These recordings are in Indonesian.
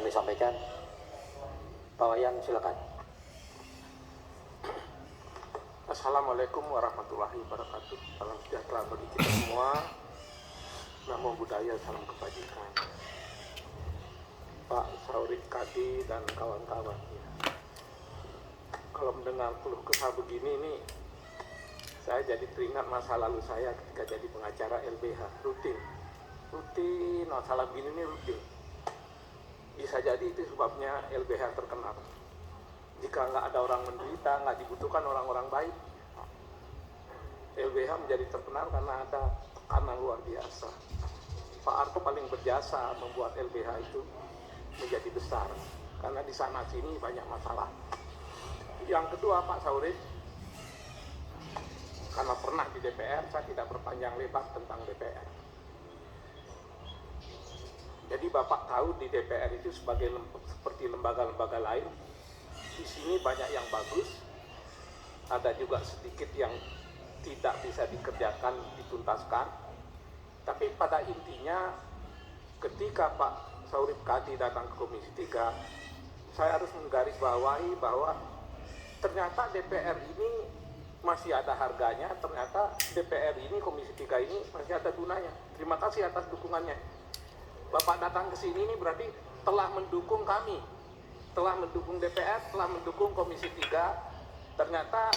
kami sampaikan. Pak Wayan, silakan. Assalamualaikum warahmatullahi wabarakatuh. Salam sejahtera bagi kita semua. Namo Buddhaya, salam kebajikan. Pak Saurik Kadi dan kawan-kawan. Kalau mendengar keluh kesah begini nih, saya jadi teringat masa lalu saya ketika jadi pengacara LBH. Rutin masalah begini nih rutin. Bisa jadi itu sebabnya LBH terkenal. Jika nggak ada orang menderita, nggak dibutuhkan orang-orang baik, LBH menjadi terkenal karena ada tekanan luar biasa. Pak Arto paling berjasa membuat LBH itu menjadi besar, karena di sana sini banyak masalah. Yang kedua, Pak Saurid, karena pernah di DPR, saya tidak berpanjang lebar tentang DPR. Jadi Bapak tahu di DPR itu seperti lembaga-lembaga lain, di sini banyak yang bagus, ada juga sedikit yang tidak bisa dikerjakan, dituntaskan. Tapi pada intinya ketika Pak Saurip Kadi datang ke Komisi 3, saya harus menggarisbawahi bahwa ternyata DPR ini masih ada harganya, ternyata DPR ini, Komisi 3 ini masih ada gunanya. Terima kasih atas dukungannya. Bapak datang ke sini ini berarti telah mendukung kami, telah mendukung DPR, telah mendukung Komisi 3. Ternyata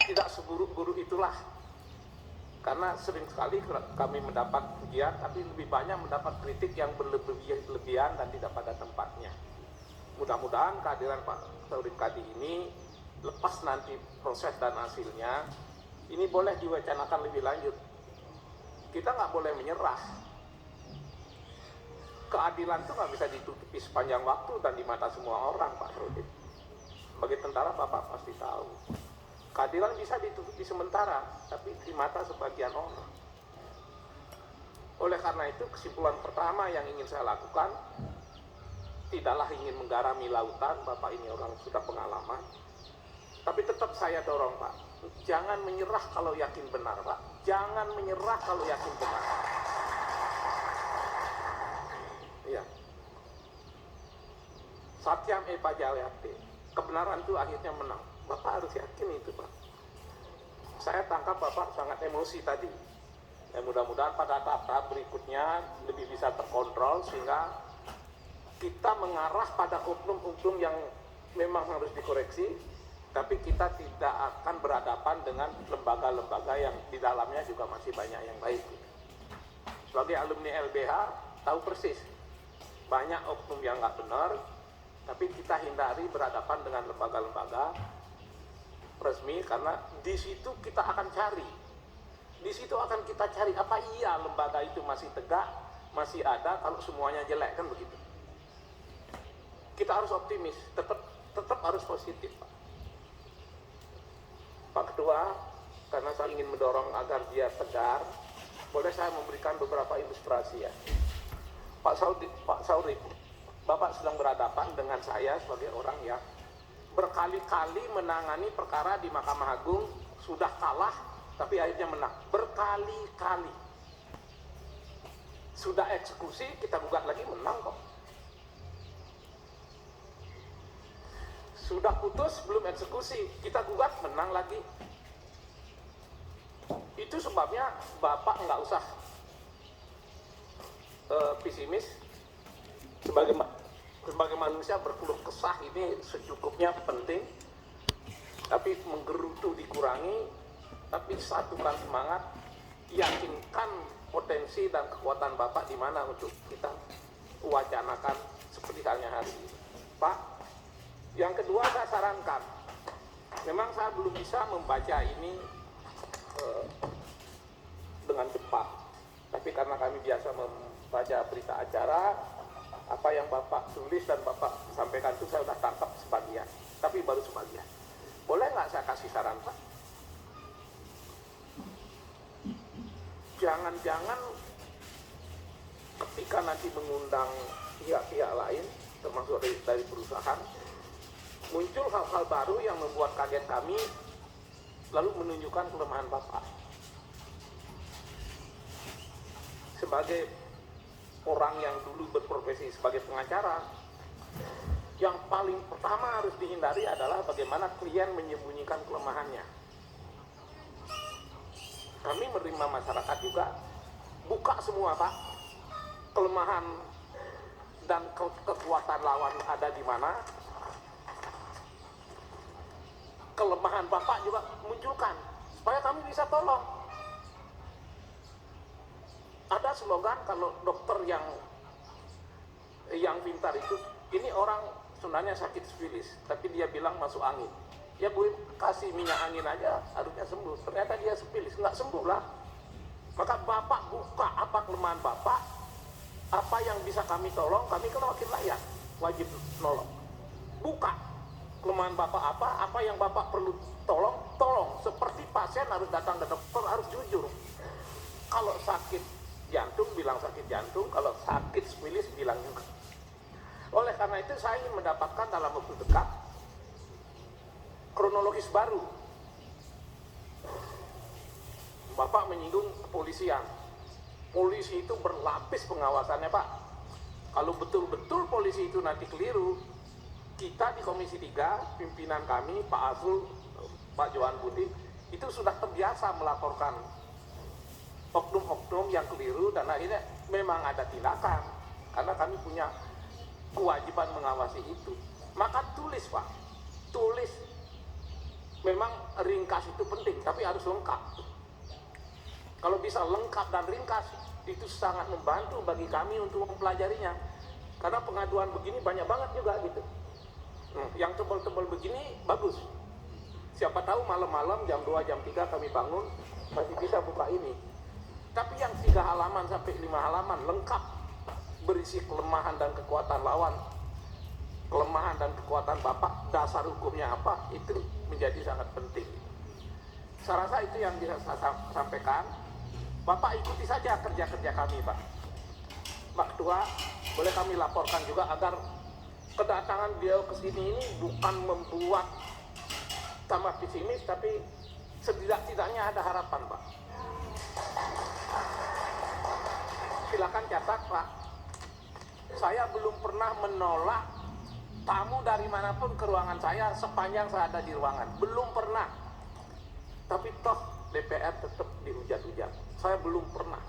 tidak seburuk-buruk itulah, karena sering sekali kami mendapat pujian, tapi lebih banyak mendapat kritik yang berlebihan dan tidak pada tempatnya. Mudah-mudahan kehadiran Pak Saurip Kadi ini, lepas nanti proses dan hasilnya, ini boleh diwacanakan lebih lanjut. Kita nggak boleh menyerah. Keadilan itu nggak bisa ditutupi sepanjang waktu dan di mata semua orang, Pak Saurip. Sebagai tentara Bapak pasti tahu. Keadilan bisa ditutupi sementara, tapi di mata sebagian orang. Oleh karena itu, kesimpulan pertama yang ingin saya lakukan, tidaklah ingin menggarami lautan, Bapak ini orang sudah pengalaman, tapi tetap saya dorong, Pak, jangan menyerah kalau yakin benar, Pak. Jangan menyerah kalau yakin benar. Iya. Satyam eva jayate. Kebenaran itu akhirnya menang. Bapak harus yakin itu, Pak. Saya tangkap Bapak sangat emosi tadi. Ya, mudah-mudahan pada tahap berikutnya lebih bisa terkontrol sehingga kita mengarah pada oknum-oknum yang memang harus dikoreksi, tapi kita tidak akan berhadapan dengan lembaga-lembaga yang di dalamnya juga masih banyak yang baik. Sebagai alumni LBH, tahu persis banyak oknum yang nggak benar, tapi kita hindari berhadapan dengan lembaga-lembaga resmi, karena di situ kita akan cari, di situ akan kita cari apa iya lembaga itu masih tegak, masih ada kalau semuanya jelek, kan begitu. Kita harus optimis, tetap harus positif, Pak. Pak Ketua, karena saya ingin mendorong agar dia tegar, boleh saya memberikan beberapa ilustrasi ya. Pak Saurip, Bapak sedang berhadapan dengan saya sebagai orang yang berkali-kali menangani perkara di Mahkamah Agung, sudah kalah tapi akhirnya menang berkali-kali. Sudah eksekusi, kita gugat lagi, menang kok. Sudah putus, belum eksekusi, kita gugat, menang lagi. Itu sebabnya Bapak nggak usah pesimis. Sebagai manusia berkeluh kesah ini secukupnya penting, tapi menggerutu dikurangi, tapi satukan semangat, yakinkan potensi dan kekuatan Bapak di mana untuk kita wacanakan seperti halnya hari ini, Pak. Yang kedua, saya sarankan, memang saya belum bisa membaca ini dengan cepat, tapi karena kami biasa membaca berita acara, apa yang Bapak tulis dan Bapak sampaikan itu saya sudah tangkap sebagian, tapi baru sebagian. Boleh nggak saya kasih saran, Pak? Jangan-jangan ketika nanti mengundang pihak-pihak lain, termasuk dari perusahaan, muncul hal-hal baru yang membuat kaget kami, lalu menunjukkan kelemahan Bapak. Sebagai orang yang dulu berprofesi sebagai pengacara, Yang paling pertama harus dihindari adalah bagaimana klien menyembunyikan kelemahannya. Kami menerima masyarakat juga, buka semua Pak, kelemahan dan kekuatan lawan ada di mana. Kelemahan Bapak juga munculkan, supaya kami bisa tolong. Ada slogan kalau dokter yang pintar itu, ini orang sebenarnya sakit sifilis, tapi dia bilang masuk angin. Ya Bu, kasih minyak angin aja, harusnya sembuh. Ternyata dia sifilis, nggak sembuh lah. Maka Bapak buka apa kelemahan Bapak, apa yang bisa kami tolong, kami kan wakil rakyat, wajib nolong. Buka kelemahan Bapak apa yang Bapak perlu tolong. Seperti pasien harus datang ke dokter, harus jujur. Kalau sakit jantung, bilang sakit jantung. Kalau sakit sifilis, bilang juga. Oleh karena itu saya ingin mendapatkan dalam waktu dekat kronologis baru. Bapak menyinggung kepolisian. Polisi itu berlapis pengawasannya Pak. Kalau betul-betul polisi itu nanti keliru, kita di Komisi 3, pimpinan kami, Pak Azul, Pak Johan Budi, itu sudah terbiasa melaporkan oknum-oknum yang keliru, dan akhirnya memang ada tindakan. Karena kami punya kewajiban mengawasi itu. Maka tulis Pak, tulis. Memang ringkas itu penting, tapi harus lengkap. Kalau bisa lengkap dan ringkas, itu sangat membantu bagi kami untuk mempelajarinya. Karena pengaduan begini banyak banget juga gitu. Yang tebal-tebal begini bagus. Siapa tahu malam-malam jam 2, jam 3 kami bangun, masih bisa buka ini. Tapi yang 3 halaman sampai 5 halaman lengkap, berisi kelemahan dan kekuatan lawan, kelemahan dan kekuatan Bapak, dasar hukumnya apa, itu menjadi sangat penting. Saya rasa itu yang bisa saya sampaikan. Bapak ikuti saja kerja-kerja kami Pak. Pak Ketua, boleh kami laporkan juga agar kedatangan beliau ke sini ini bukan membuat tambah pesimis, tapi setidak-tidaknya ada harapan Pak. Silakan catat Pak. Saya belum pernah menolak tamu dari manapun ke ruangan saya sepanjang saya ada di ruangan. Belum pernah. Tapi toh DPR tetap dihujat-hujat. Saya belum pernah.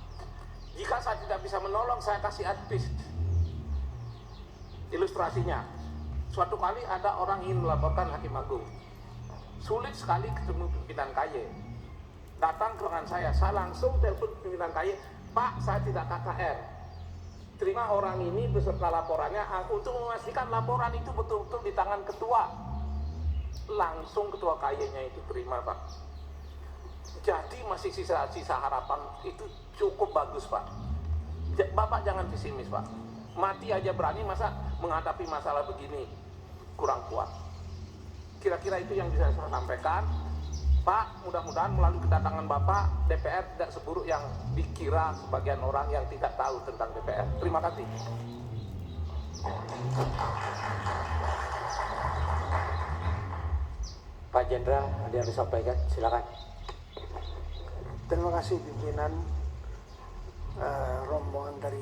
Jika saya tidak bisa menolong, saya kasih advice. Ilustrasinya, suatu kali ada orang ingin melaporkan Hakim Agung. Sulit sekali ketemu pimpinan KY. Datang ke ruangan saya langsung telepon pimpinan KY, Pak, saya tidak KKR. Terima orang ini beserta laporannya, untuk memastikan laporan itu betul-betul di tangan ketua. Langsung ketua KY-nya itu terima Pak. Jadi masih sisa harapan, itu cukup bagus Pak. Bapak jangan pesimis Pak. Mati aja berani, masa menghadapi masalah begini kurang kuat. Kira-kira itu yang bisa saya sampaikan. Pak, mudah-mudahan melalui kedatangan Bapak, DPR tidak seburuk yang dikira sebagian orang yang tidak tahu tentang DPR. Terima kasih. Pak Jenderal, ada yang disampaikan, silakan. Terima kasih pimpinan rombongan dari